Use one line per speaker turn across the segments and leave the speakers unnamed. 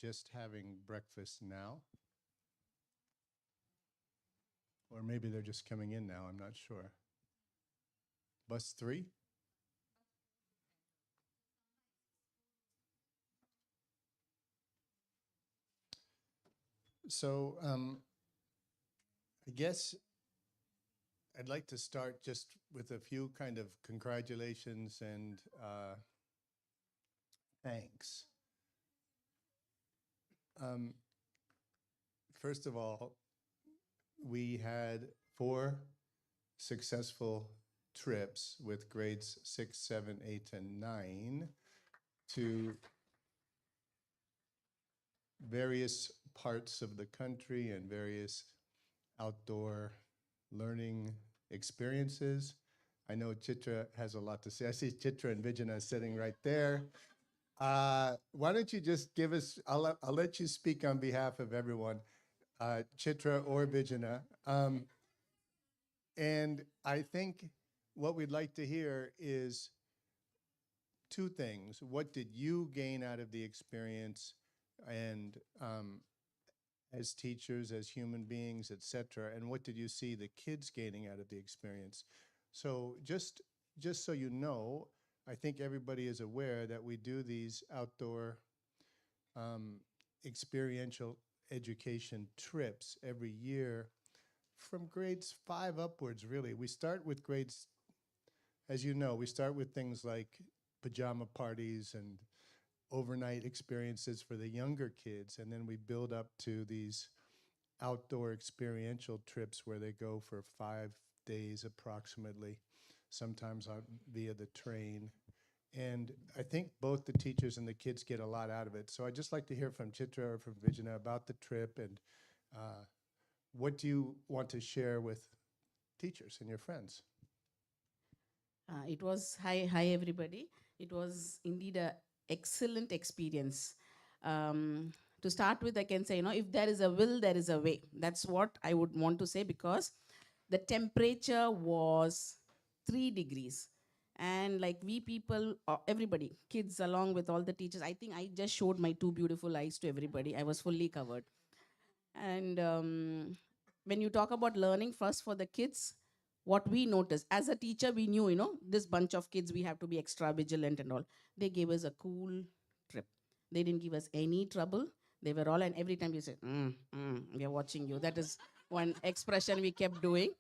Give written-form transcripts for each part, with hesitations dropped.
just having breakfast now. Or maybe they're just coming in now, I'm not sure. Bus 3? So I guess I'd like to start just with a few kind of congratulations and thanks. Um, First of all, we had 4 successful trips with grades 6, 7, 8, and 9 to various parts of the country and various outdoor learning experiences. I know Chitra has a lot to say. I see Chitra and Vijana sitting right there. Why don't you just give us, I'll let you speak on behalf of everyone, Chitra or Vijana. And I think what we'd like to hear is 2 things. What did you gain out of the experience? And as teachers, as human beings, et cetera, and what did you see the kids gaining out of the experience? So just so you know, I think everybody is aware that we do these outdoor experiential education trips every year from grades 5 upwards, really. We start with grades, as you know, we start with things like pajama parties and overnight experiences for the younger kids, and then we build up to these outdoor experiential trips where they go for 5 days approximately, sometimes via the train. And I think both the teachers and the kids get a lot out of it. So I'd just like to hear from Chitra or from Vijana about the trip, and what do you want to share with teachers and your friends?
It was hi everybody. It was indeed a excellent experience. To start with, I can say, if there is a will, there is a way. That's what I would want to say, because the temperature was 3 degrees, and like we people, everybody, kids along with all the teachers. I think I just showed my 2 beautiful eyes to everybody. I was fully covered, and when you talk about learning first for the kids, what we noticed as a teacher, we knew, this bunch of kids, we have to be extra vigilant and all. They gave us a cool trip. They didn't give us any trouble. They were all, and every time we said, we are watching you. That is one expression we kept doing.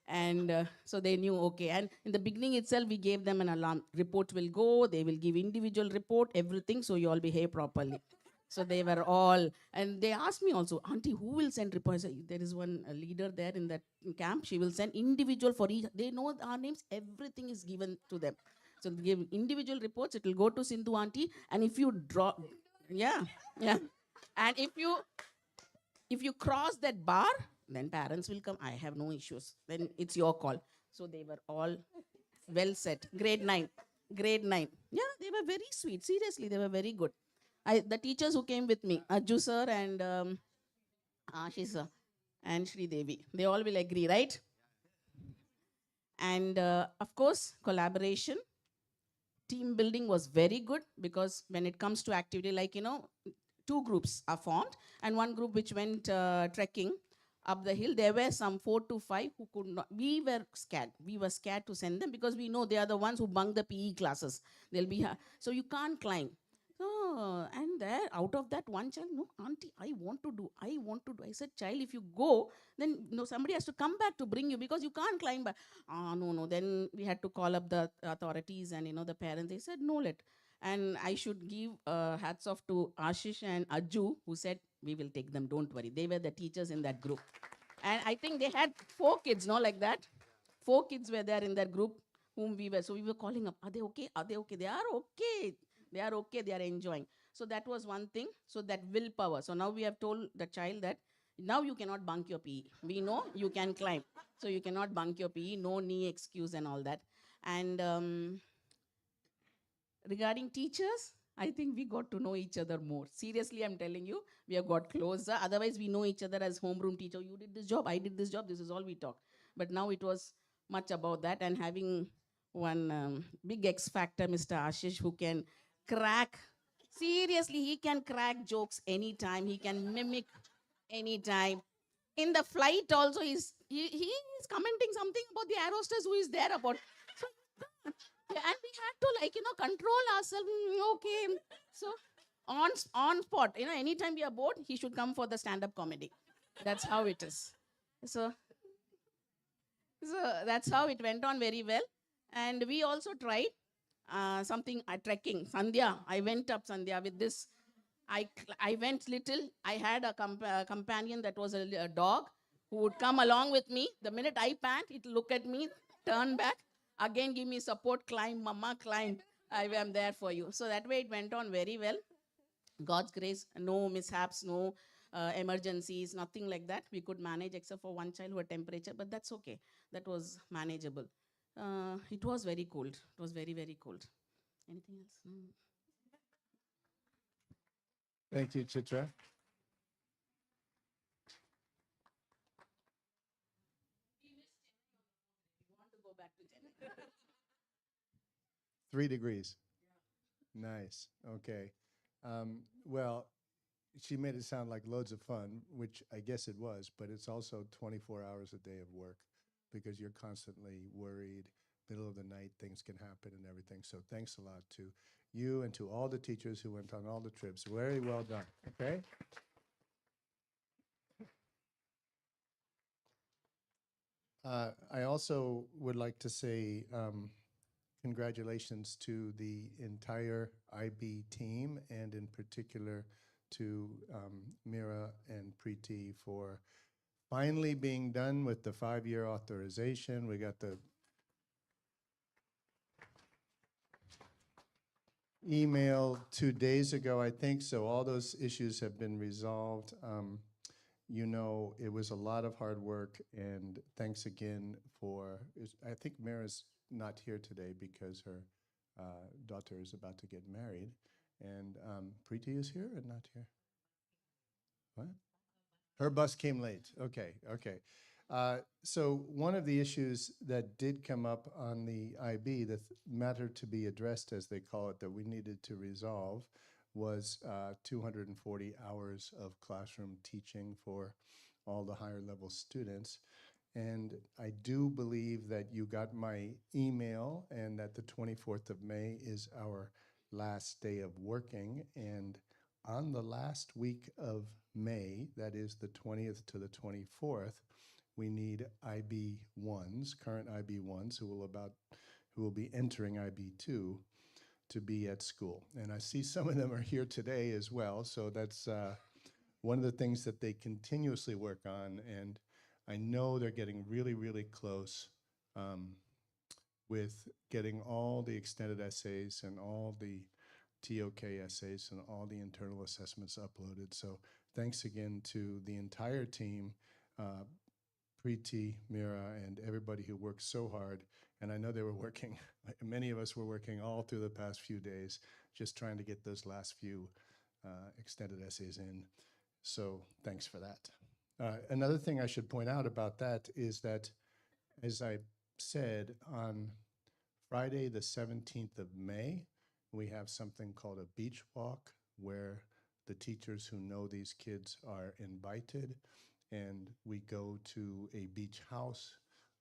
And so they knew, okay. And in the beginning itself, we gave them an alarm. Report will go, they will give individual report, everything, so you all behave properly. So they were all, and they asked me also, Auntie, who will send reports? There is one leader there in that camp. She will send individual for each. They know our names. Everything is given to them. So they give individual reports. It will go to Sindhu Auntie. And if you draw, yeah, yeah. And if you cross that bar, then parents will come. I have no issues. Then it's your call. So they were all well set. Grade 9. Grade 9. Yeah, they were very sweet. Seriously, they were very good. The teachers who came with me, Ajju sir and Ashish sir and Sri Devi, they all will agree, right? And of course, collaboration, team building was very good, because when it comes to activity, like, 2 groups are formed, and one group which went trekking up the hill. There were some 4 to 5 who could not. We were scared. We were scared to send them, because we know they are the ones who bunk the PE classes. They'll be so you can't climb. So, and there, out of that one child, no, Auntie, I want to do. I want to do. I said, child, if you go, then somebody has to come back to bring you, because you can't climb back. No, no. Then we had to call up the authorities and, the parents. They said, no, let. And I should give hats off to Ashish and Ajju, who said, we will take them, don't worry. They were the teachers in that group. And I think they had 4 kids, no, like that. 4 kids were there in that group whom we were. So we were calling up, are they okay? Are they okay? They are okay. They are okay. They are enjoying. So that was one thing. So that willpower. So now we have told the child that now you cannot bunk your PE. We know you can climb. So you cannot bunk your PE. No knee excuse and all that. And regarding teachers, I think we got to know each other more. Seriously, I'm telling you, we have got closer. Otherwise, we know each other as homeroom teacher. You did this job, I did this job. This is all we talk. But now it was much about that, and having one big X factor, Mr. Ashish, who can crack Seriously, he can crack jokes anytime. He can mimic anytime. In the flight also, he is commenting something about the air hostess who is there about. So, yeah, and we had to control ourselves. Okay, so on spot, anytime we are bored, he should come for the stand up comedy. That's how it is. So that's how it went on very well. And we also tried something trekking. Sandhya, I went up Sandhya with this. I went little. I had a companion that was a dog who would come along with me. The minute I pant, it look at me, turn back, again give me support, climb, mama, climb. I am there for you. So that way it went on very well. God's grace, no mishaps, no emergencies, nothing like that. We could manage except for one child who had temperature, but that's okay. That was manageable. It was very cold. It was very, very cold. Anything else? No.
Thank you, Chitra.
We want to go back to Chennai.
3 degrees. Nice. Okay. Well, she made it sound like loads of fun, which I guess it was, but it's also 24 hours a day of work because you're constantly worried. Middle of the night, things can happen and everything. So thanks a lot to you and to all the teachers who went on all the trips. Very well done. Okay. I also would like to say congratulations to the entire IB team, and in particular to Mira and Preeti for finally being done with the 5-year authorization. We got the email 2 days ago, I think, so all those issues have been resolved. It was a lot of hard work, and thanks again I think Mira's not here today because her daughter is about to get married, and Preeti is here and not here. What? Her bus came late. Okay, okay. So one of the issues that did come up on the IB, the matter to be addressed, as they call it, that we needed to resolve, was 240 hours of classroom teaching for all the higher level students. And I do believe that you got my email and that the 24th of May is our last day of working. And on the last week of May, that is the 20th to the 24th, we need IB1s, current IB1s who will be entering IB2 to be at school. And I see some of them are here today as well. So that's one of the things that they continuously work on. And I know they're getting really, really close with getting all the extended essays and all the TOK essays and all the internal assessments uploaded. So thanks again to the entire team, Preeti, Mira, and everybody who worked so hard. And I know they were working, many of us were working all through the past few days, just trying to get those last few extended essays in. So thanks for that. Another thing I should point out about that is that, as I said, on Friday, the 17th of May, we have something called a beach walk where the teachers who know these kids are invited, and we go to a beach house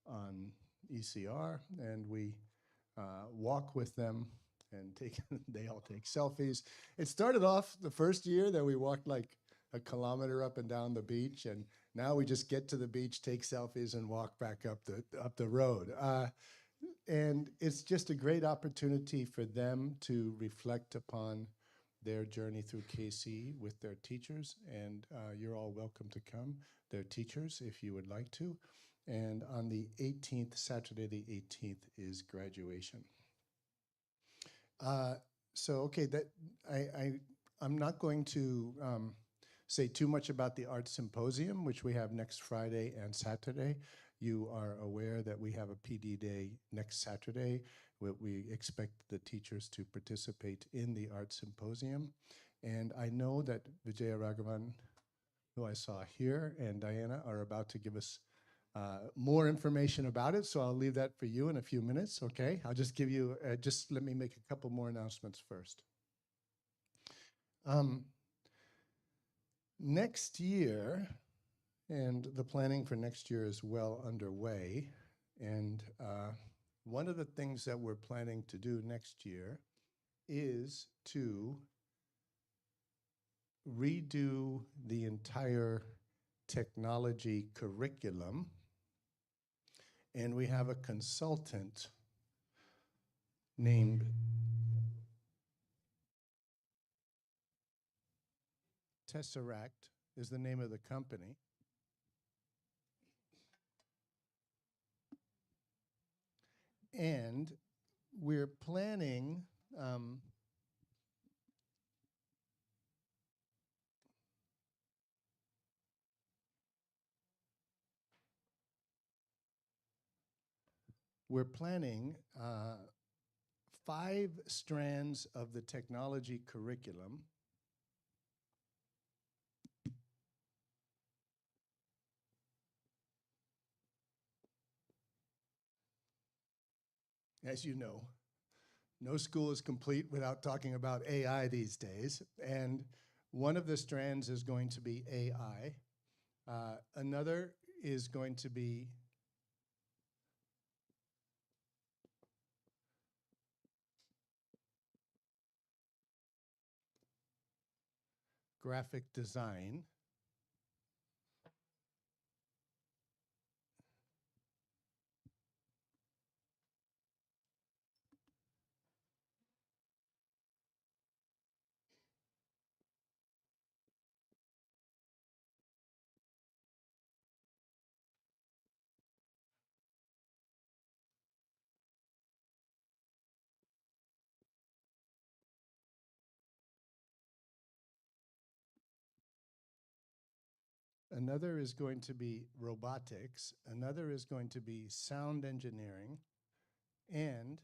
on ECR, and we walk with them and they all take selfies. It started off the first year that we walked like a kilometer up and down the beach, and now we just get to the beach, take selfies, and walk back up the road. And it's just a great opportunity for them to reflect upon their journey through KC with their teachers, and you're all welcome to come. They're teachers if you would like to. And on the 18th, Saturday the 18th, is graduation. Okay, I'm not going to say too much about the art symposium, which we have next Friday and Saturday. You are aware that we have a PD day next Saturday, where we expect the teachers to participate in the art symposium. And I know that Vijaya Raghavan, who I saw here, and Diana are about to give us more information about it, so I'll leave that for you in a few minutes, okay? I'll just give you, just let me make a couple more announcements first. Um, Next year, and the planning for next year is well underway. And one of the things that we're planning to do next year is to redo the entire technology curriculum. And we have a consultant named Tesseract, is the name of the company. And we're planning we're planning 5 strands of the technology curriculum. As you know, no school is complete without talking about AI these days. And one of the strands is going to be AI. Another is going to be graphic design. Another is going to be robotics. Another is going to be sound engineering. And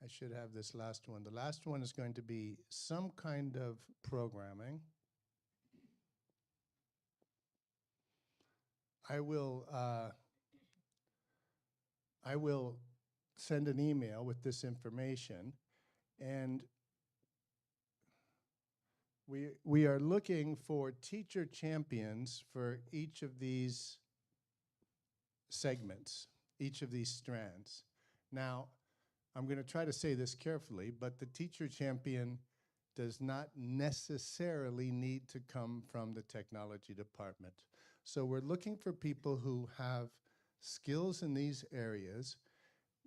I should have this last one. The last one is going to be some kind of programming. I will send an email with this information, and we are looking for teacher champions for each of these segments, each of these strands. Now, I'm going to try to say this carefully, but the teacher champion does not necessarily need to come from the technology department. So we're looking for people who have skills in these areas.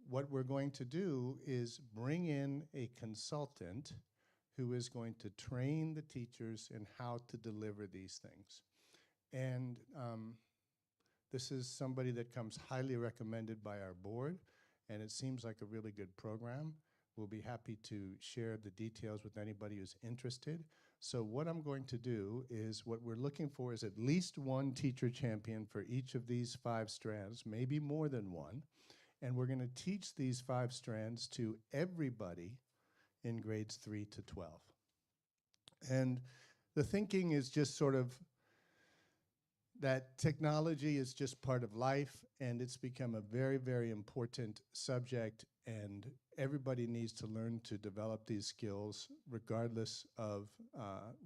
What we're going to do is bring in a consultant who is going to train the teachers in how to deliver these things. And this is somebody that comes highly recommended by our board, and it seems like a really good program. We'll be happy to share the details with anybody who's interested. So what I'm going to do is, what we're looking for is at least one teacher champion for each of these 5 strands, maybe more than one. And we're going to teach these 5 strands to everybody in grades 3 to 12. And the thinking is just sort of that technology is just part of life, and it's become a very, very important subject, and everybody needs to learn to develop these skills regardless of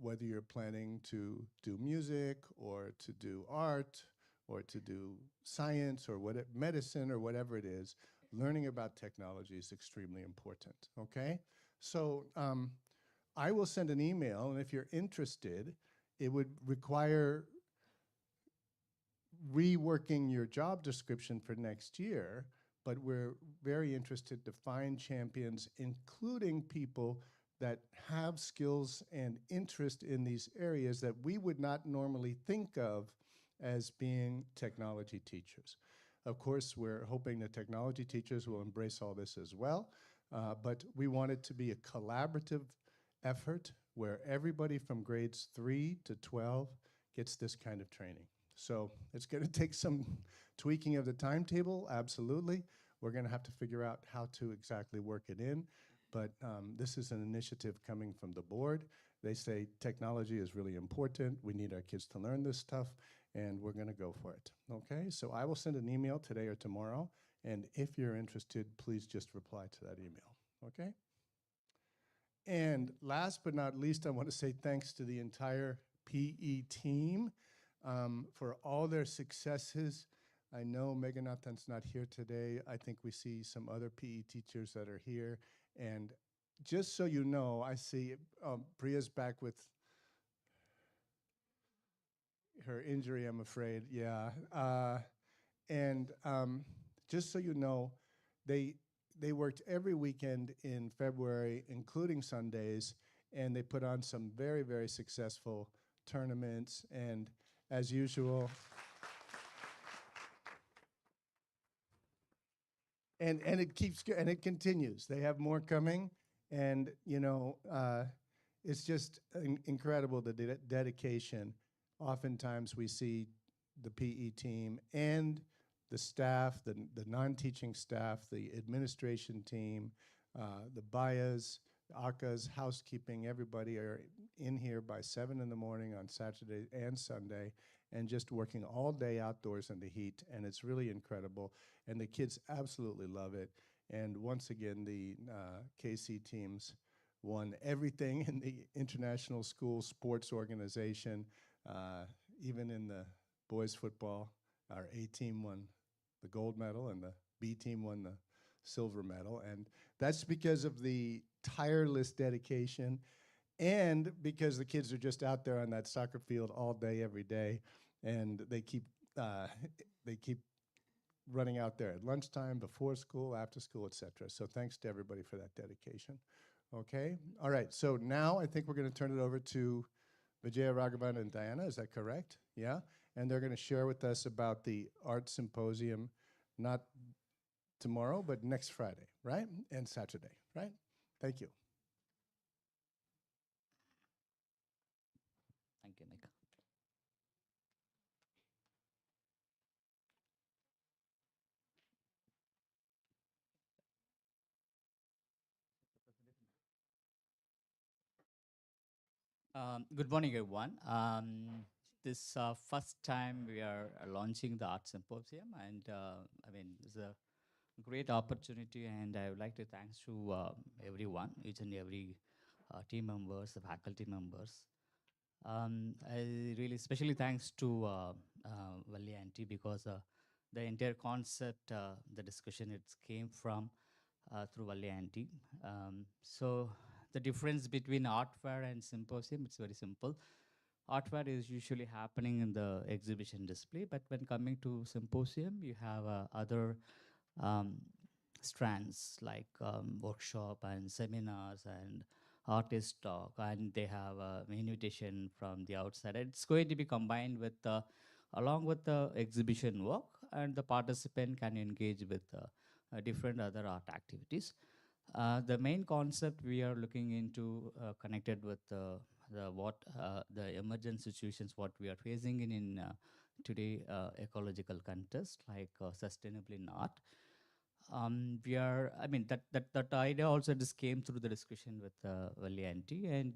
whether you're planning to do music or to do art or to do science or medicine or whatever it is. Learning about technology is extremely important, okay? So I will send an email, and if you're interested, it would require reworking your job description for next year, but we're very interested to find champions, including people that have skills and interest in these areas that we would not normally think of as being technology teachers. Of course, we're hoping that technology teachers will embrace all this as well, but we want it to be a collaborative effort where everybody from grades 3 to 12 gets this kind of training. So it's going to take some tweaking of the timetable, absolutely. We're going to have to figure out how to exactly work it in, but this is an initiative coming from the board. They say technology is really important. We need our kids to learn this stuff, and we're going to go for it. Okay, so I will send an email today or tomorrow, and if you're interested, please just reply to that email. Okay? And last but not least, I want to say thanks to the entire PE team for all their successes. I know Meghanathan's not here today. I think we see some other PE teachers that are here. And just so you know, I see Priya's back with her injury, I'm afraid. Yeah. And just so you know, they they worked every weekend in February, including Sundays, and they put on some very, very successful tournaments. And as usual, and it keeps and it continues. They have more coming, and it's just incredible the dedication. Oftentimes, we see the PE team and the staff, the non-teaching staff, the administration team, the bayas, akas, housekeeping. Everybody are in here by 7 in the morning on Saturday and Sunday, and just working all day outdoors in the heat, and it's really incredible. And the kids absolutely love it. And once again, the KC teams won everything in the International School Sports Organization, even in the boys football. Our A team won the gold medal, and the B team won the silver medal. And that's because of the tireless dedication, and because the kids are just out there on that soccer field all day, every day, and they keep uh, they keep running out there at lunchtime, before school, after school, etc. So thanks to everybody for that dedication. Okay, all right. So now I think we're going to turn it over to Vijaya Raghavan and Diana. Is that correct? Yeah, and they're going to share with us about the art symposium, not tomorrow, but next Friday, right? And Saturday, right? Thank you.
Thank you, Nick. Good morning, everyone. This first time we are launching the art symposium, and I mean, it's a great opportunity, and I would like to thanks to everyone, each and every team members, the faculty members. I really especially thanks to Valli Auntie because the entire concept, the discussion, it came from through Valli Auntie. So the difference between art fair and symposium, it's very simple. Art fair is usually happening in the exhibition display, but when coming to symposium, you have other um, strands like workshop and seminars and artist talk, and they have invitation from the outside. It's going to be combined with along with the exhibition work, and the participant can engage with different other art activities. The main concept we are looking into connected with the emergent situations what we are facing in today ecological contest like sustainably in art. We are, I mean, that idea also just came through the discussion with Valianti, and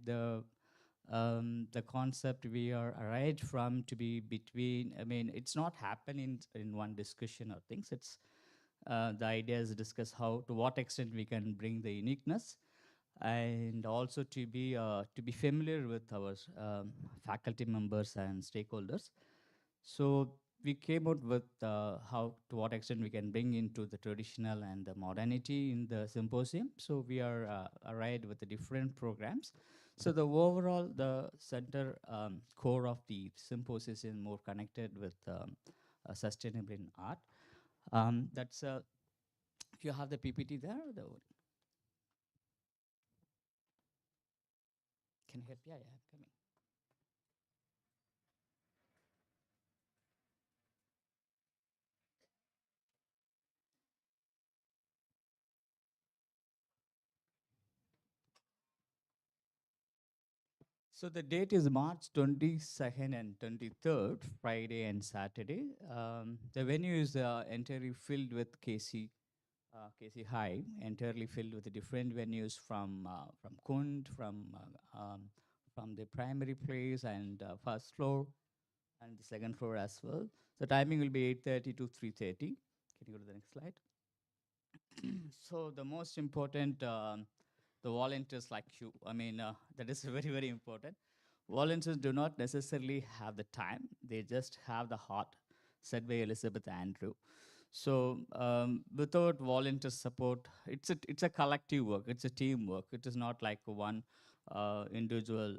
the concept we are arrived from to be between. I mean, it's not happening in one discussion or things. It's the idea is discuss how to what extent we can bring the uniqueness, and also to be familiar with our faculty members and stakeholders. So we came out with how to what extent we can bring into the traditional and the modernity in the symposium. So we are arrived with the different programs. So the overall, the center core of the symposium is more connected with sustainable in art. That's if you have the PPT there, can you help? Yeah, yeah, I'm coming. So the date is March 22nd and 23rd, Friday and Saturday. The venue is entirely filled with KC High, entirely filled with the different venues from Kund, from the primary place and first floor. and the second floor as well. The timing will be 8:30 to 3:30. Can you go to the next slide? So the most important, the volunteers like you. I mean, that is very, very important. Volunteers do not necessarily have the time; they just have the heart, said by Elizabeth Andrew. So without volunteer support, it's a collective work. It's a teamwork. It is not like one individual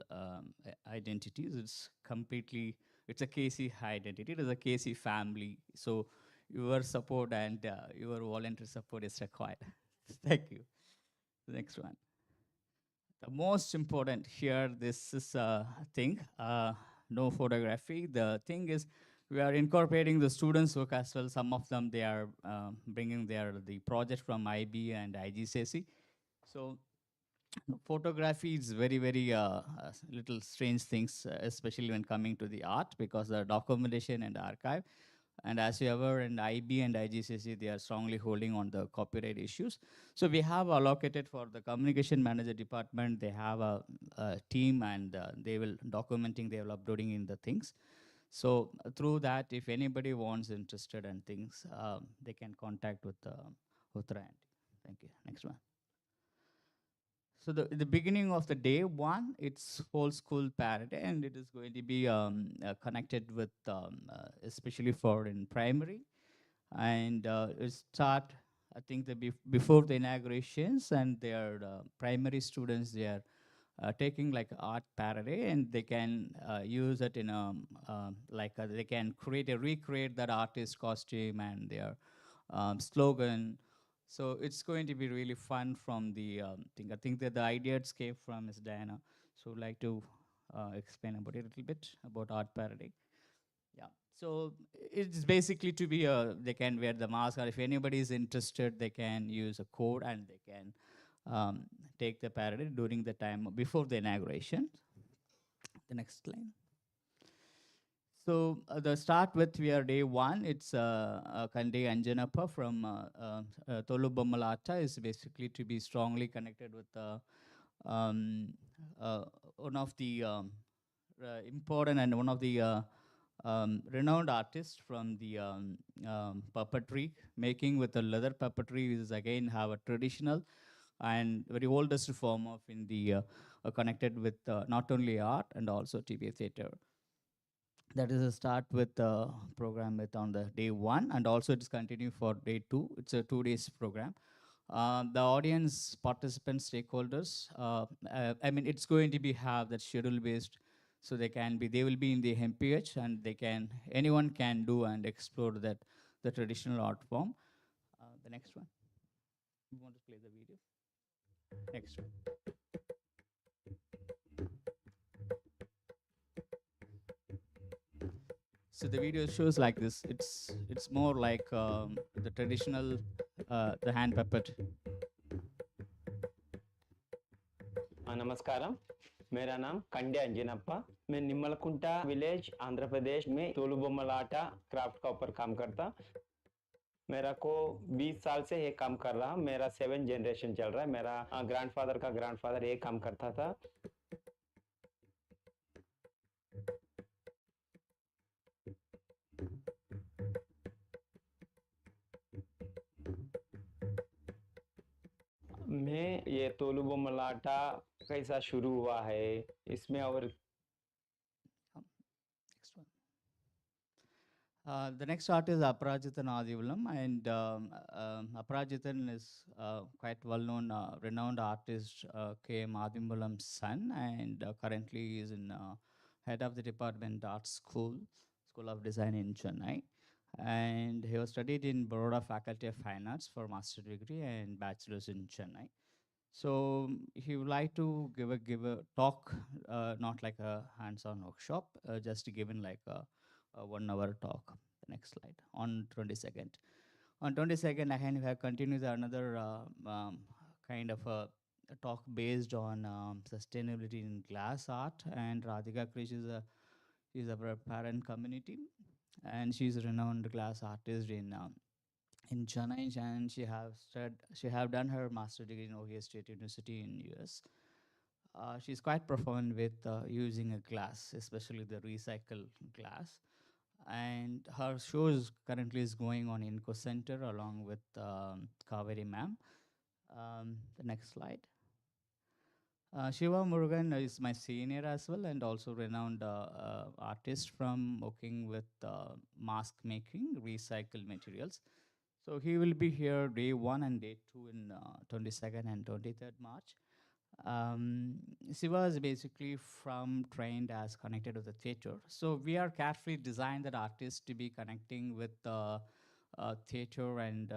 identities. It's completely. It's a KC identity. It is a KC family. So your support and your volunteer support is required. Thank you. The next one. The most important here, this is a thing, no photography. The thing is, we are incorporating the students' work as well. Some of them, they are bringing the project from IB and IGCSE. So photography is very, very little strange things, especially when coming to the art, because the documentation and archive. And as you ever in IB and IGCSE, they are strongly holding on the copyright issues. So we have allocated for the communication manager department, they have a team, and they will documenting, they will uploading in the things. So through that, if anybody wants interested in things, they can contact with Rand. Thank you. Next one. So the beginning of the day one, it's whole school parade, and it is going to be connected with especially for in primary, and it start. I think before the inaugurations, and their primary students, they are taking like art parade, and they can use it in a they can recreate that artist costume and their slogan. So it's going to be really fun from the thing. I think that the ideas came from Ms. Diana. So I'd like to explain about it a little bit about art parody. Yeah. So it's basically to be they can wear the mask, or if anybody is interested, they can use a code and they can take the parody during the time before the inauguration. The next line. So the start with we are day one. It's Kande Anjanappa from Tolu Bommalata is basically to be strongly connected with um, one of the important and one of the renowned artists from the puppetry making with the leather puppetry is again have a traditional and very oldest form of in the connected with not only art and also TV theater. That is a start with the program with on the day one, and also it is continue for day two. It's a 2 days program. The audience, participants, stakeholders. I mean, it's going to be have that schedule based, so they will be in the MPH, and anyone can do and explore that the traditional art form. The next one. You want to play the video? Next one. So the video shows like this. It's more like the traditional the hand puppet.
नमस्कारम मेरा नाम कंडे अंजनप्पा मैं निम्मलकुंटा village Andhra Pradesh में तोलू बोमलाटा craft का ऊपर काम करता मेरा को 20 साल से ये काम कर रहा मेरा 7 जनरेशन चल रहा है मेरा ग्रैंडफादर का ग्रैंडफादर ये काम करता था मैं ये तोलू बोमलाटा कैसा शुरू हुआ है इसमें और
Next one. The next art is Aparajitan Adivalam, and Aparajitan is quite well-known, renowned artist, K. M. Adivalam's son, and currently he is in head of the department art school, School of Design in Chennai. And he was studied in Baroda Faculty of Fine Arts for master degree and bachelor's in Chennai. So he would like to give a talk, not like a hands-on workshop, just given like a 1 hour talk. The next slide on 22nd. On 22nd, again we have continued another kind of a talk based on sustainability in glass art, and Radhika Krish is our parent community, and she's a renowned glass artist in Chennai, and she have done her master degree in Ohio State University in US. She's quite profound with using a glass, especially the recycled glass. And her shows currently is going on Inco Center along with Kaveri ma'am. The next slide. Shiva Murugan is my senior as well, and also renowned artist from working with mask making, recycled materials. So he will be here day 1 and day 2 in 22nd and 23rd March. Um, Siva is basically from trained as connected to the theater. So we are carefully designed that artist to be connecting with theater and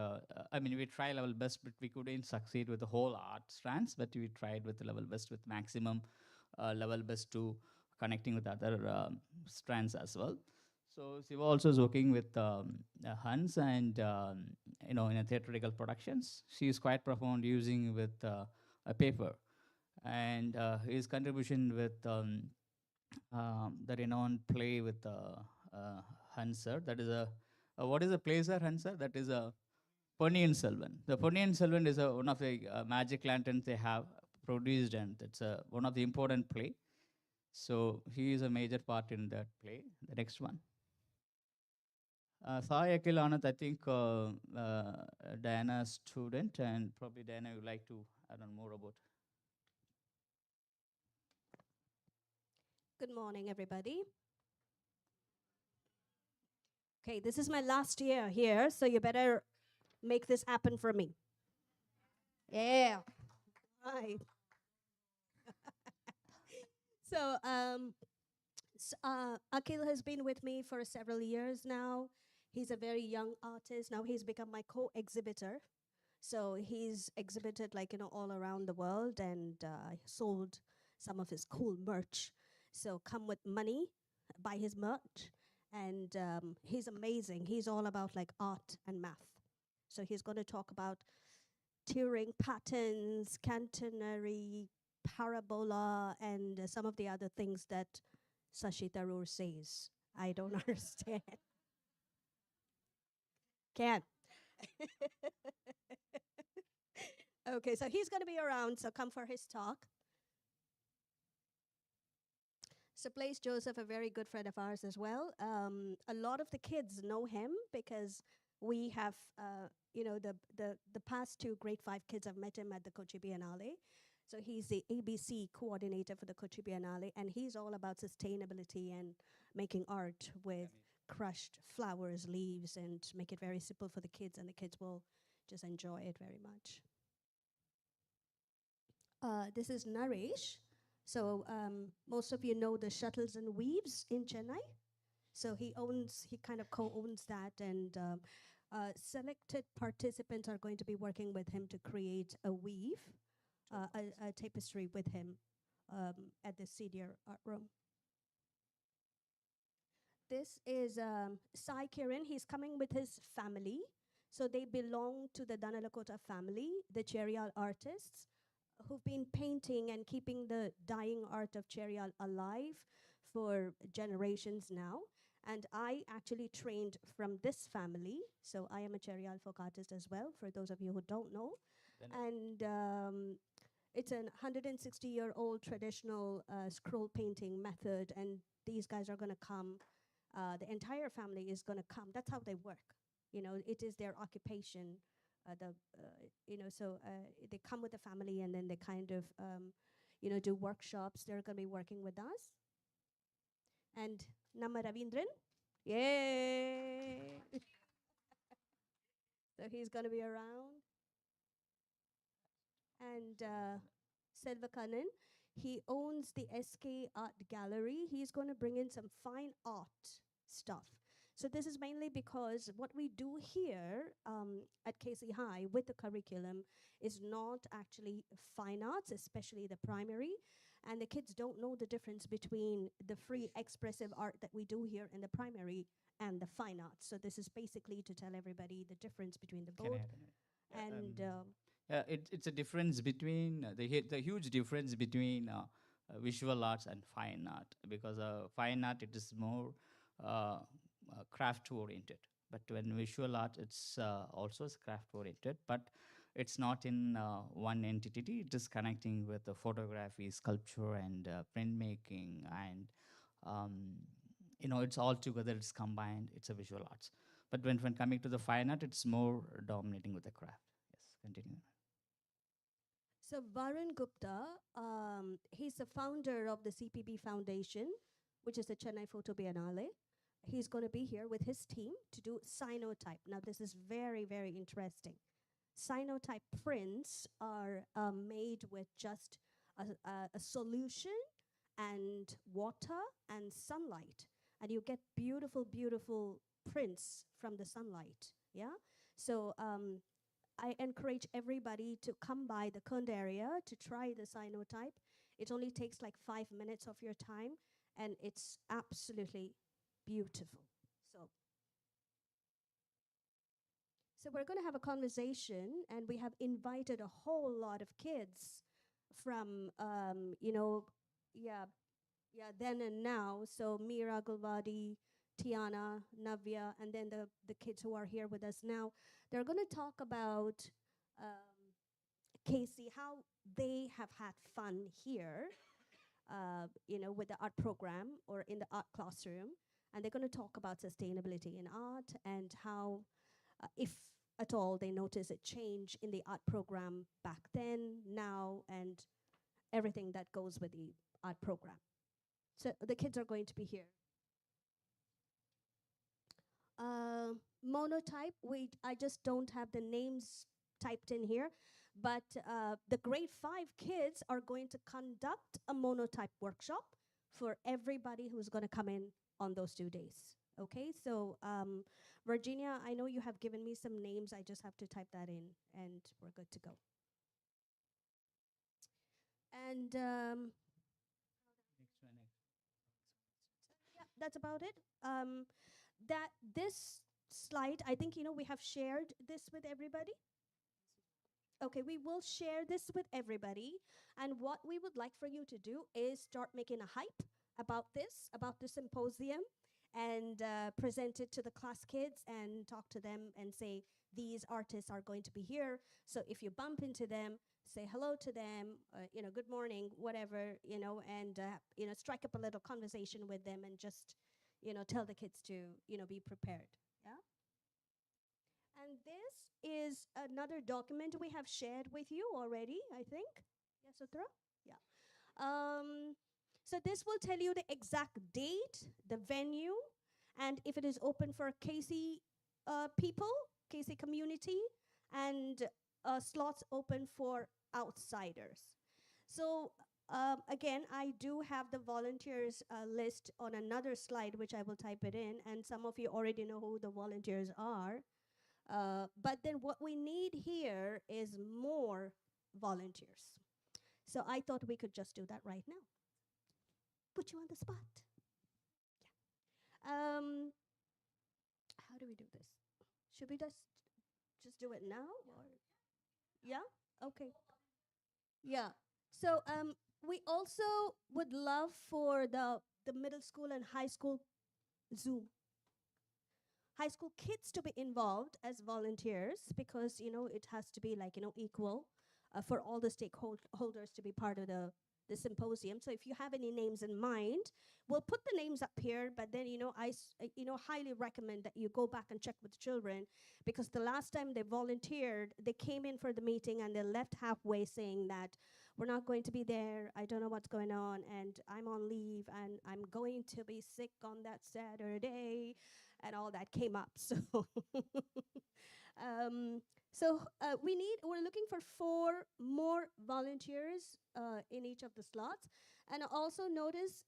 I mean we try level best, but we couldn't succeed with the whole art strands. But we tried with the level best with maximum level best to connecting with other strands as well. So Siva also is working with Hans and in a theatrical productions. She is quite profound using with a paper and his contribution with the renowned play with Hanser. That is what is a play, sir, Hanser? That is a Ponniyin Selvan. The Ponniyin Selvan is one of the magic lanterns they have produced, and it's one of the important play. So he is a major part in that play. The next one. Sai Akil Anand, I think Diana's student, and probably Diana would like to add on more about.
Good morning, everybody. Okay, this is my last year here, so you better make this happen for me. Yeah. Right. So, Akil has been with me for several years now. He's a very young artist. Now he's become my co-exhibitor. So he's exhibited all around the world and sold some of his cool merch. So come with money, buy his merch. And he's amazing. He's all about art and math. So he's going to talk about Turing patterns, catenary, parabola, and some of the other things that Sashi Tharoor says. I don't understand. Can. Okay, so he's going to be around, so come for his talk. So Blaise Joseph, a very good friend of ours as well. A lot of the kids know him because we have, the past 2 grade 5 kids have met him at the Kochi Biennale. So he's the ABC coordinator for the Kochi Biennale, and he's all about sustainability and making art with crushed flowers, leaves, and make it very simple for the kids, and the kids will just enjoy it very much. This is Naresh. So most of you know the Shuttles and Weaves in Chennai. So he kind of co-owns that, and selected participants are going to be working with him to create a weave, a tapestry with him at the CDR Art Room. This is Sai Kiran. He's coming with his family. So they belong to the Danalakota family, the Cherial artists, who've been painting and keeping the dying art of Cherial alive for generations now. And I actually trained from this family. So I am a Cherial folk artist as well, for those of you who don't know. And it's a 160-year-old traditional scroll painting method. And these guys are going to come. The entire family is going to come. That's how they work. It is their occupation. So they come with the family, and then they kind of, do workshops. They're going to be working with us. And Nama Ravindran, yay! So he's going to be around. And Selva Kannan, he owns the SK Art Gallery. He's going to bring in some fine art stuff. So this is mainly because what we do here at KC High with the curriculum is not actually fine arts, especially the primary. And the kids don't know the difference between the free expressive art that we do here in the primary and the fine arts. So this is basically to tell everybody the difference between the both. And
it's a difference between the huge difference between visual arts and fine art, because fine art it is more craft oriented, but when visual art it's also craft oriented, but it's not in one entity. It is connecting with the photography, sculpture, and printmaking, and it's all together, it's combined, it's a visual arts. But when coming to the fine art, it's more dominating with the craft. Yes, continue.
So Varun Gupta, he's the founder of the CPB Foundation, which is the Chennai Photo Biennale. He's going to be here with his team to do cyanotype. Now, this is very, very interesting. Cyanotype prints are made with just a solution and water and sunlight, and you get beautiful, beautiful prints from the sunlight. Yeah. So I encourage everybody to come by the Kund area to try the cyanotype. It only takes like 5 minutes of your time, and it's absolutely beautiful. So, so we're going to have a conversation, and we have invited a whole lot of kids from, yeah, then and now. So Mira Gulwadi, Tiana, Navya, and then the kids who are here with us now. They're going to talk about Casey, how they have had fun here, with the art program or in the art classroom. And they're going to talk about sustainability in art and how, if at all, they notice a change in the art program back then, now, and everything that goes with the art program. So the kids are going to be here. Monotype, I just don't have the names typed in here, but the grade 5 kids are going to conduct a monotype workshop for everybody who's going to come in on those 2 days. Okay, so Virginia, I know you have given me some names. I just have to type that in, and we're good to go. And
Next one.
yeah, that's about it. That this slide, I think we have shared this with everybody. Okay, we will share this with everybody, and what we would like for you to do is start making a hype about the symposium, and present it to the class kids and talk to them and say these artists are going to be here. So if you bump into them, say hello to them, good morning, whatever, and strike up a little conversation with them, and just tell the kids to be prepared. Yeah. And this is another document we have shared with you already, I think. Yes, Sutra? Yeah. So this will tell you the exact date, the venue, and if it is open for KC people, KC community, and slots open for outsiders. So again, I do have the volunteers list on another slide, which I will type it in, and some of you already know who the volunteers are. But then what we need here is more volunteers. So I thought we could just do that right now. Put you on the spot. Yeah. How do we do this? Should we just do it now? Or yeah? Okay. Yeah. So we also would love for the middle school and high school Zoom. High school kids to be involved as volunteers, because it has to be like equal for all the stakeholders to be part of the symposium. So if you have any names in mind, we'll put the names up here, but then I highly recommend that you go back and check with children, because the last time they volunteered, they came in for the meeting and they left halfway saying that we're not going to be there, I don't know what's going on, and I'm on leave, and I'm going to be sick on that Saturday, and all that came up. So we're looking for 4 more volunteers in each of the slots. And also notice,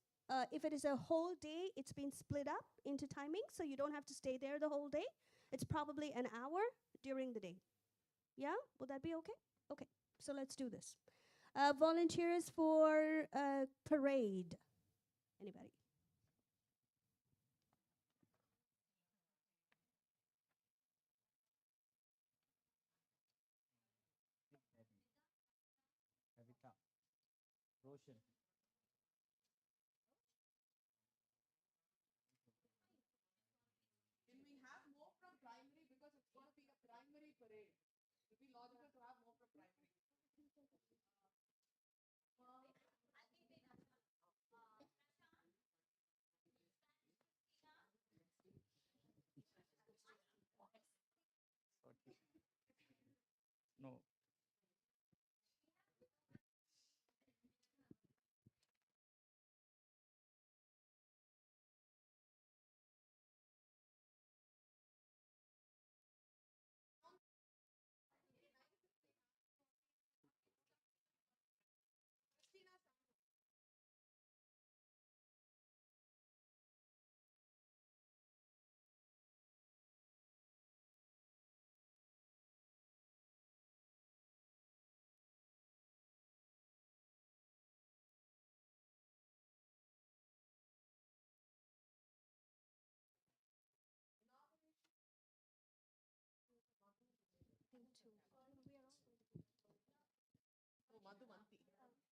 if it is a whole day, it's been split up into timing, so you don't have to stay there the whole day. It's probably an hour during the day. Yeah, will that be okay? Okay, so let's do this. Volunteers for parade. Anybody?
Kavita, Roshan.
Can we have more from primary, because it's going to be a primary parade? It would be logical to have more from primary.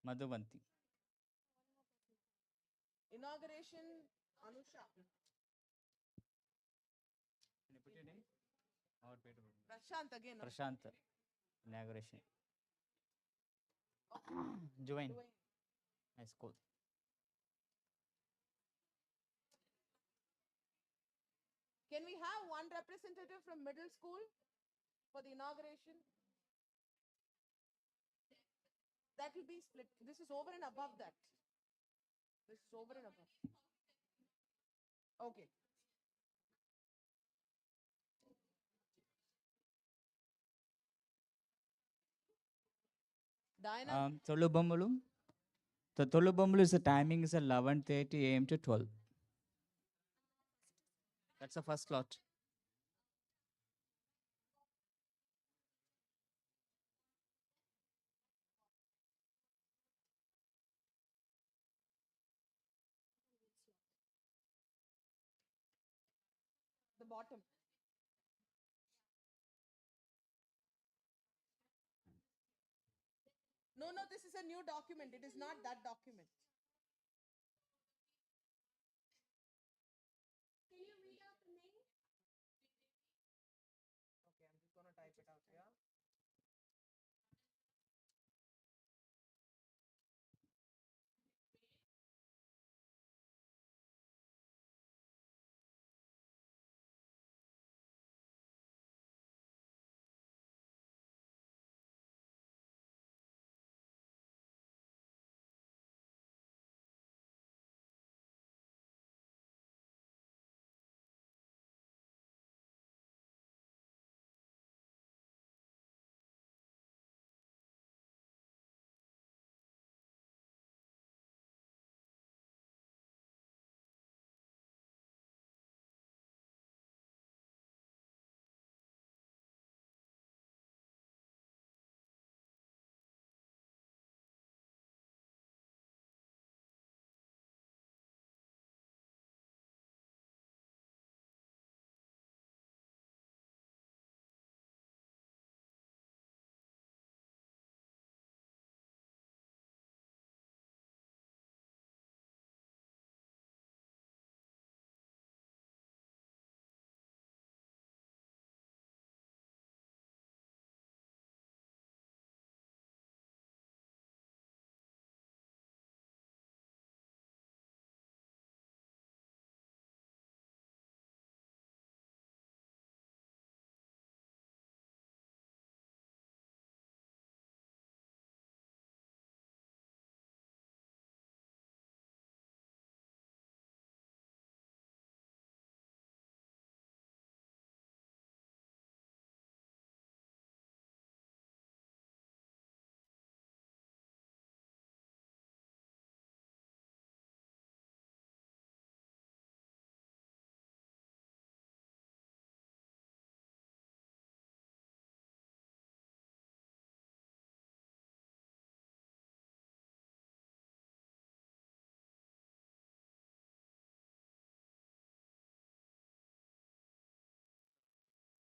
Madhuvanti.
Inauguration, Anusha.
Can you put your name? Or wait a minute.
Prashant again.
Prashant. Inauguration. Join.
Dwayne.
Nice, cool.
Can we have one representative from middle school for the inauguration? That will be split. This is over and above that. This is over and above. Okay. Diana,
Tolu Bombalu. The Tolu Bombalu is the timing is 11:30 a.m. to 12. That's the first slot.
the bottom. No, no, this is a new document. It is not that document.
Can you read out the name?
Okay, I'm just going to type it out here.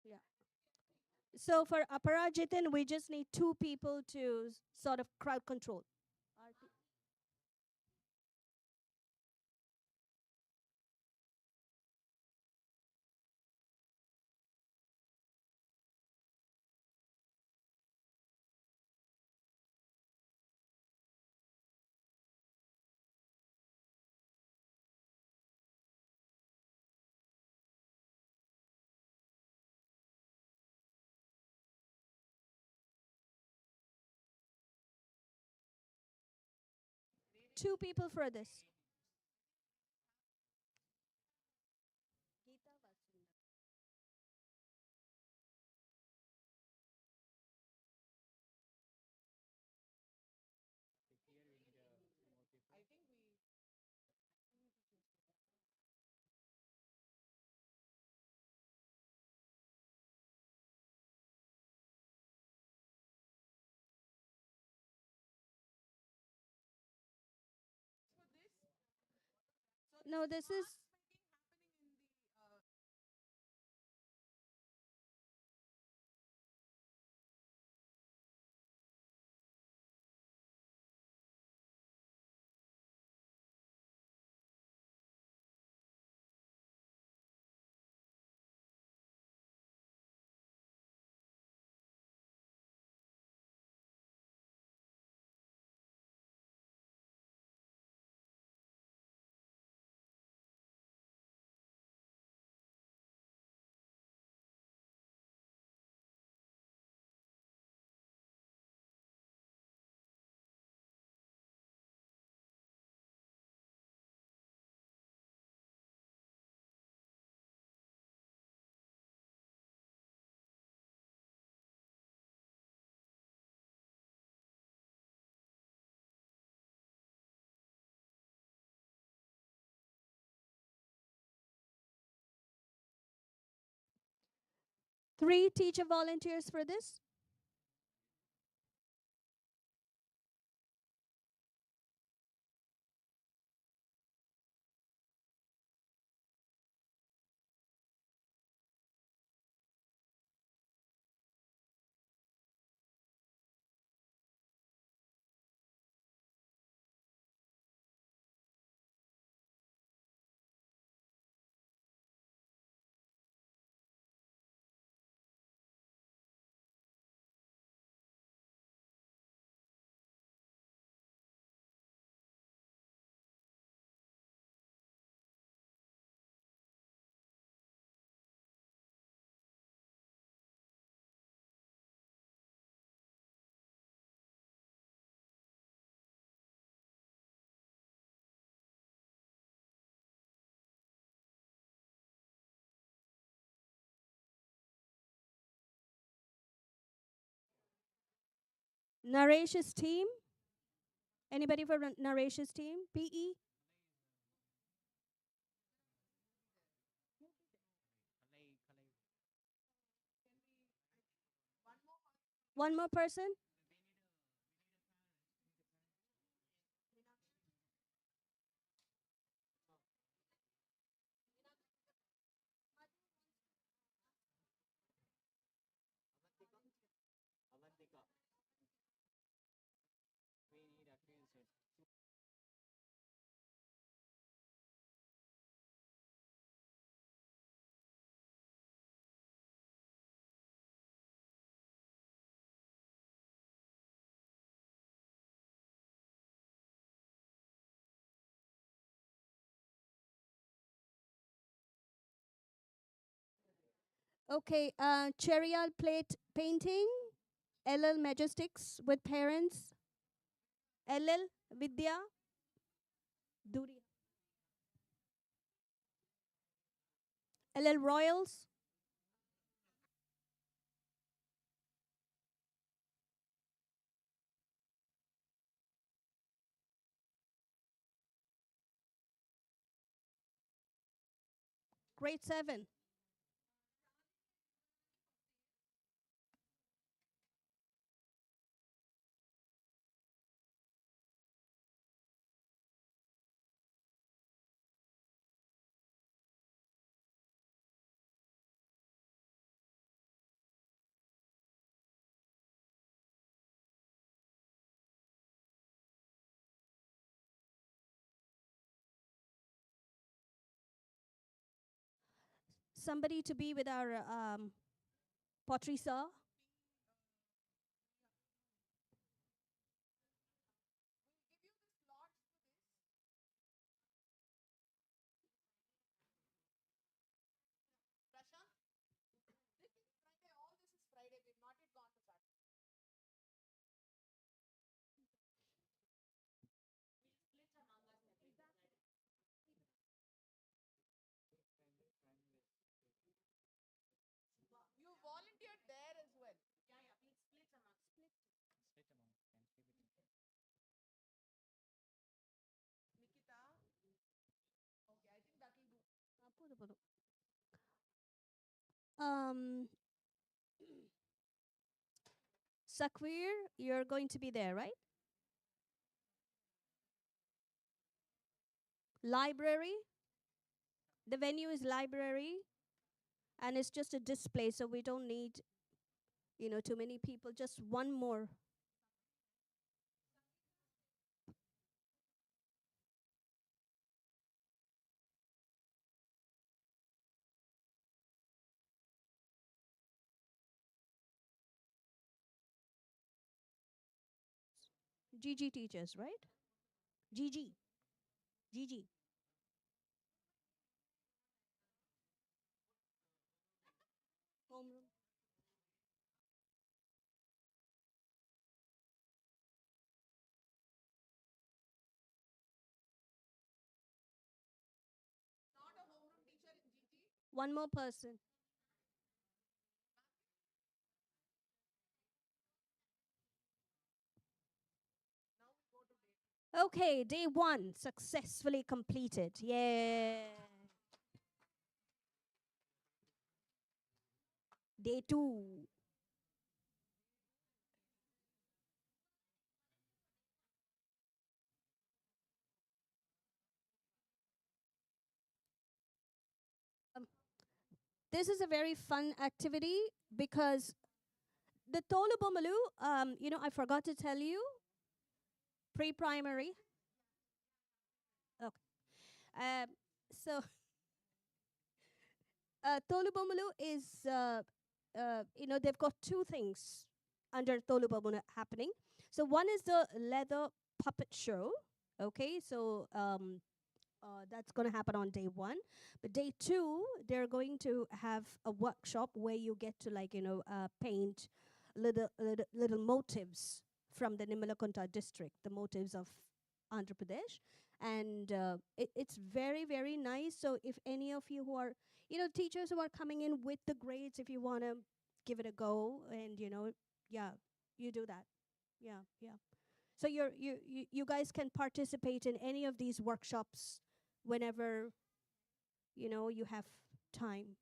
Yeah. So for Aparajitan, we just need two people to sort of crowd control. Two people for this. No, this is 3 teacher volunteers for this. Naresh's team. Anybody for Naresh's team? PE? One more person? Okay, Cherial plate painting. LL Majestics with parents. LL Vidya. Duri. LL Royals. Grade 7. Somebody to be with our pottery saw.
Prashant, Friday, all this is Friday. We've not yet gone to Saturday. You volunteered there as well. Yeah, yeah. We'll split among split. Nikita. Okay, I think that will do.
Um, Sakwir, you're going to be there, right? Library. The venue is library, and it's just a display, so we don't need, too many people. Just one more. GG teachers, right? GG. GG. Homeroom.
Not a homeroom teacher in GT.
One more person.
Now we go to day.
Okay, day 1 successfully completed. Yeah. Day 2. Um, this is a very fun activity because the Tolu Bomalu, I forgot to tell you, pre-primary. Okay. Um, so Tolu Bomalu is, they've got two things under Tolu Bomalu happening. So one is the leather puppet show. Okay, so that's going to happen on day 1. But day 2, they're going to have a workshop where you get to paint little motives from the Nimalakunta district, the motives of Andhra Pradesh. And it's very, very nice. So if any of you who are, teachers who are coming in with the grades, if you want to give it a go, and yeah, you do that. Yeah, yeah. So you guys can participate in any of these workshops whenever you have time.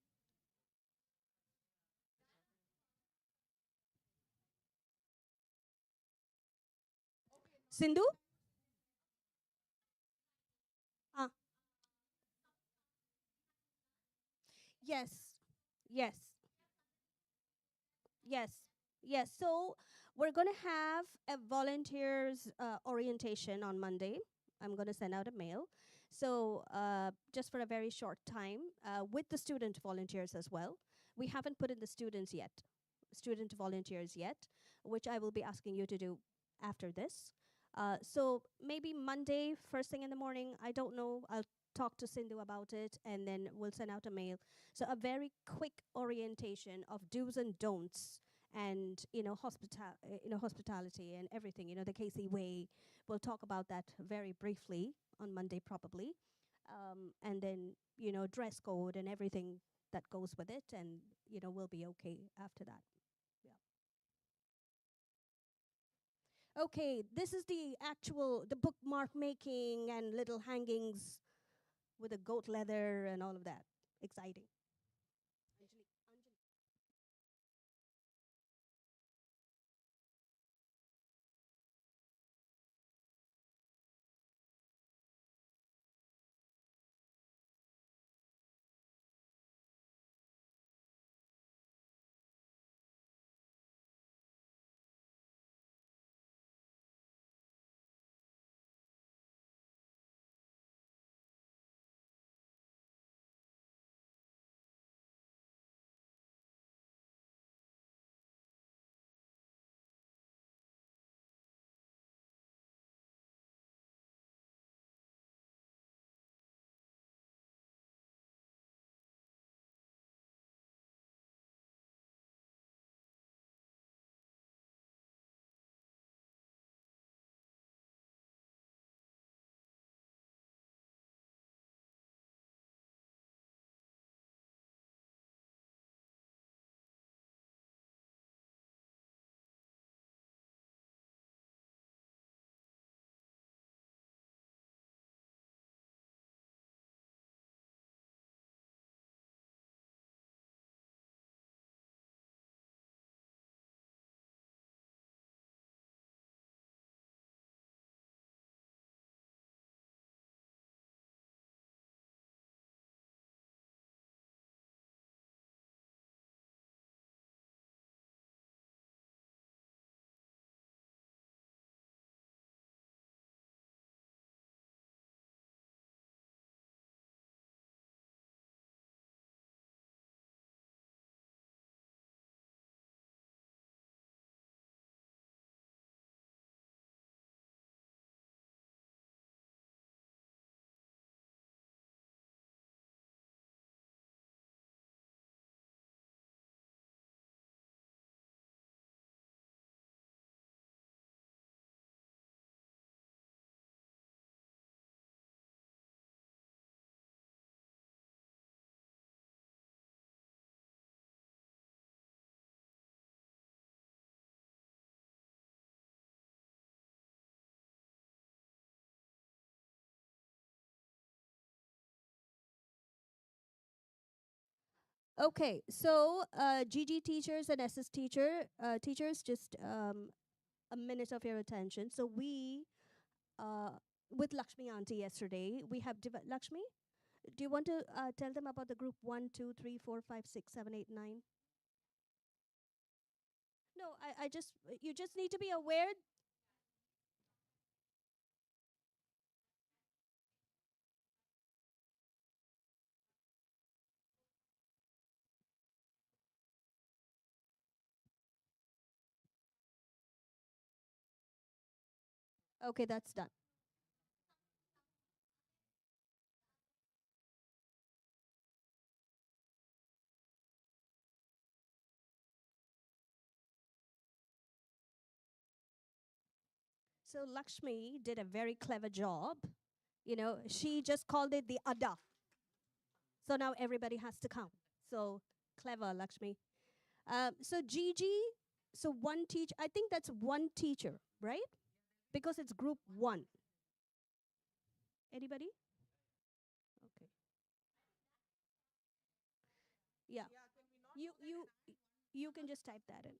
Sindhu? Ah, yes, yes, yes, yes. So we're gonna have a volunteers orientation on Monday. I'm gonna send out a mail. So just for a very short time, with the student volunteers as well. We haven't put in the student volunteers yet, which I will be asking you to do after this. So maybe Monday, first thing in the morning, I don't know. I'll talk to Sindhu about it, and then we'll send out a mail. So a very quick orientation of do's and don'ts, and hospitality and everything. The KC way. We'll talk about that very briefly on Monday, probably, and then dress code and everything that goes with it, and we'll be okay after that. Okay, this is the bookmark making and little hangings with a goat leather and all of that. Exciting. Okay, so GG teachers and SS teachers, just a minute of your attention. So we, with Lakshmi Auntie yesterday, we have Lakshmi. Do you want to tell them about the group 1, 2, 3, 4, 5, 6, 7, 8, 9? No, I just you just need to be aware. Okay, that's done. So Lakshmi did a very clever job. You know, she just called it the Ada. So now everybody has to count. So clever, Lakshmi. So Gigi, so one teacher, I think that's one teacher, right? Because it's group 1. Anybody? Okay. Yeah. You can just type that in.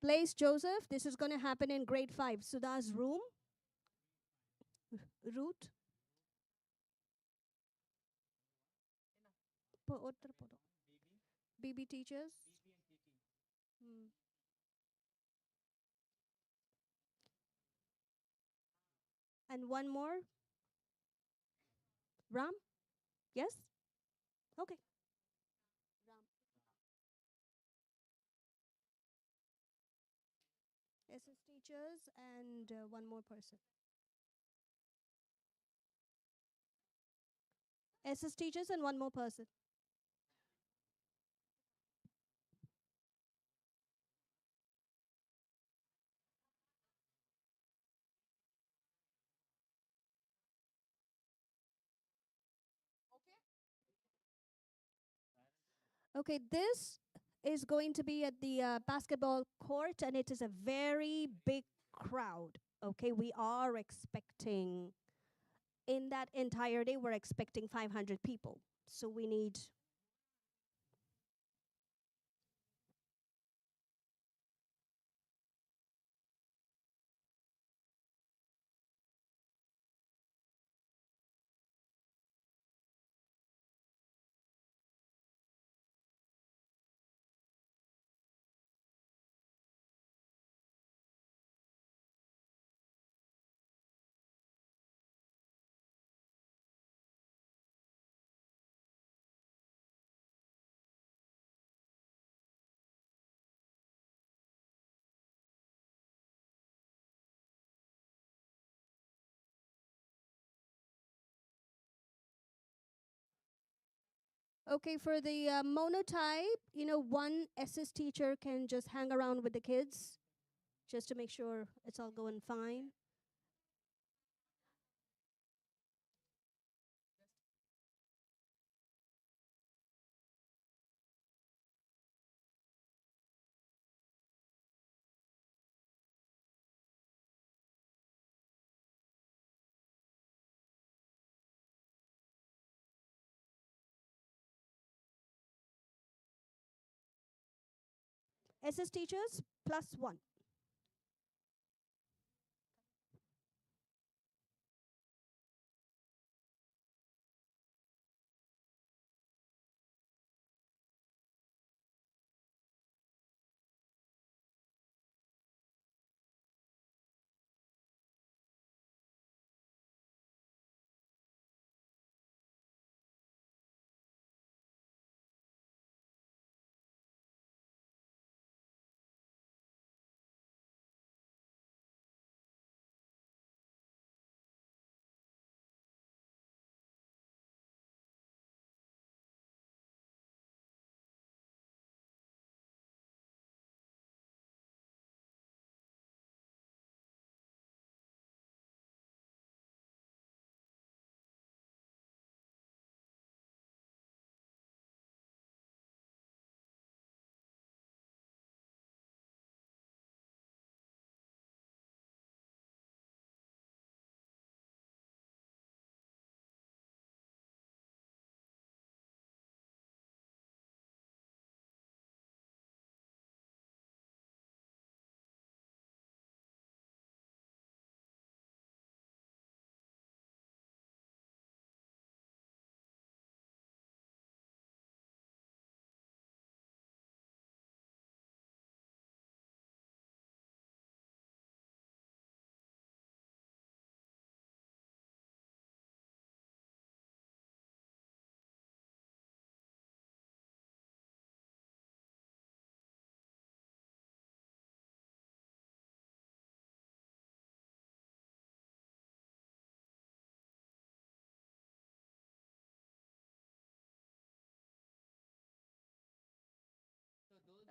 Place Joseph, this is going to happen in grade 5. Sudha's room. Root. BB teachers. Hmm. And one more. Ram? Yes? Okay. Ram. SS teachers and one more person. SS teachers and one more person. Okay, this is going to be at the basketball court, and it is a very big crowd. Okay, we are expecting, in that entire day, we're expecting 500 people. So we need Okay, for the monotype, one SS teacher can just hang around with the kids just to make sure it's all going fine. SS teachers +1.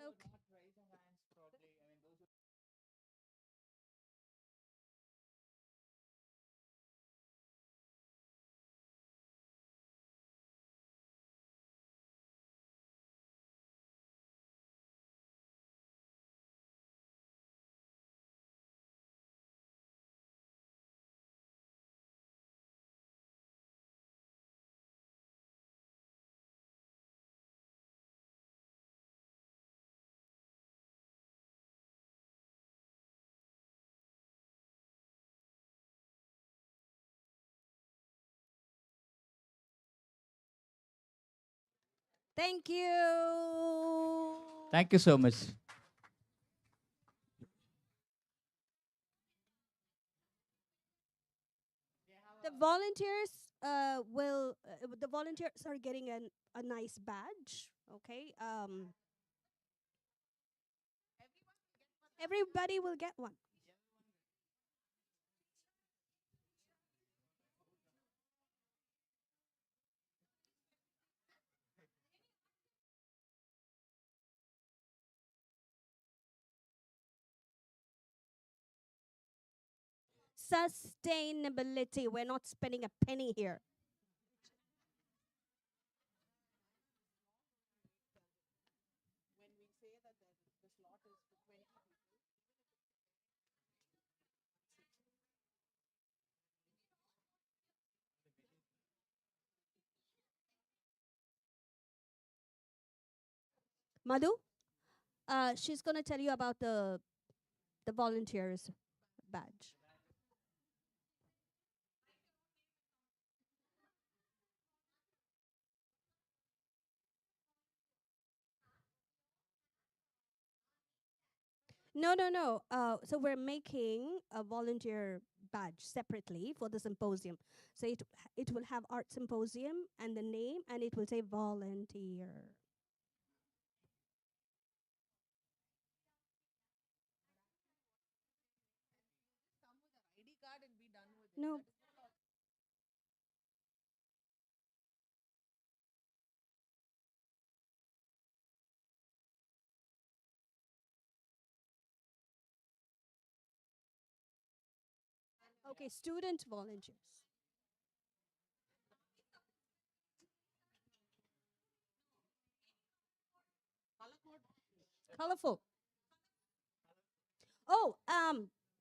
Okay. Thank you.
Thank you so much.
The volunteers the volunteers are getting a nice badge. Okay. Everybody will get one. Sustainability. We're not spending a penny here. Madhu, she's gonna tell you about the volunteers badge. No, no, no. So we're making a volunteer badge separately for the symposium. So it will have art symposium and the name, and it will say volunteer.
ID card and be done with it.
No, Okay, student volunteers. Colorful. Oh,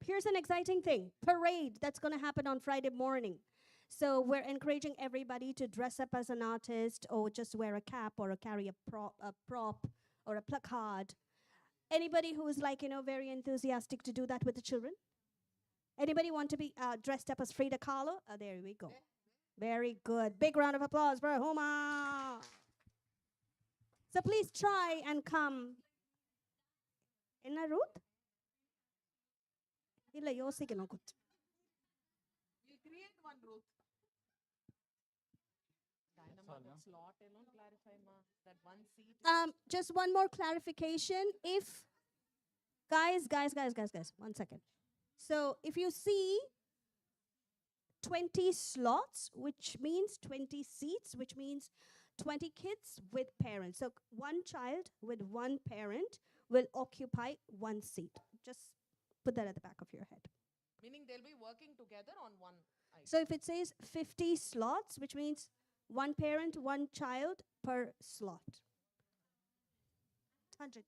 here's an exciting thing. Parade that's going to happen on Friday morning. So we're encouraging everybody to dress up as an artist or just wear a cap or carry a prop or a placard. Anybody who is like, very enthusiastic to do that with the children? Anybody want to be dressed up as Frida Kahlo? There we go. Very good. Big round of applause for Huma. So please try and come. Inna Ruth? Illa ಯೋಸಿಗೆ ಗೊತ್ತು.
We'll create one route. Dynamo, that slot alone clarify ma. That one seat.
Just one more clarification. If guys, 1 second. So if you see 20 slots, which means 20 seats, which means 20 kids with parents. So one child with one parent will occupy one seat. Just put that at the back of your head.
Meaning they'll be working together on one item.
So if it says 50 slots, which means one parent, one child per slot. 100.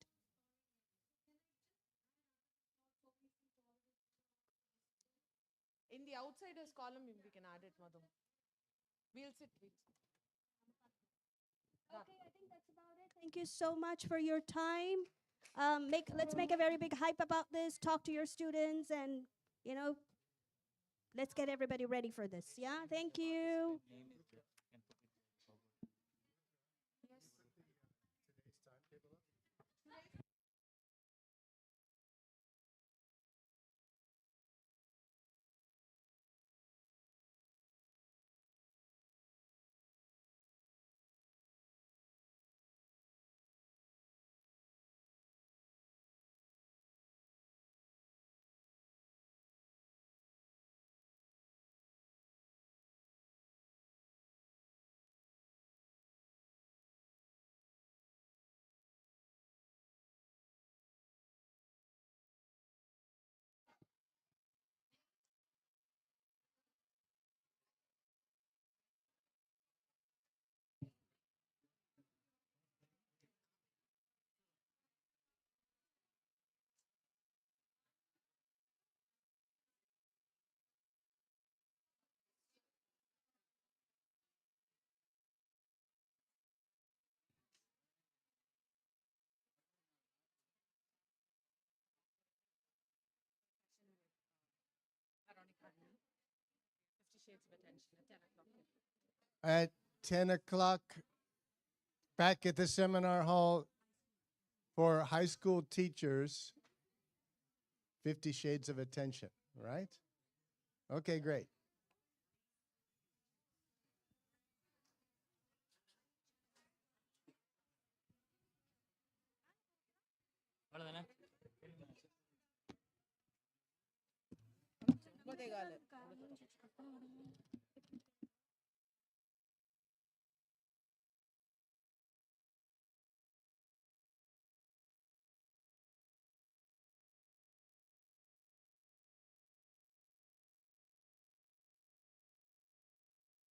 In the outsiders column, we can add it, Madhu. We'll sit.
Okay, I think that's about it. Thank you so much for your time. Let's make a very big hype about this. Talk to your students and, let's get everybody ready for this. Yeah, thank you.
At 10 o'clock, back at the seminar hall for high school teachers, 50 Shades of Attention, right? Okay, great.
Bodegale.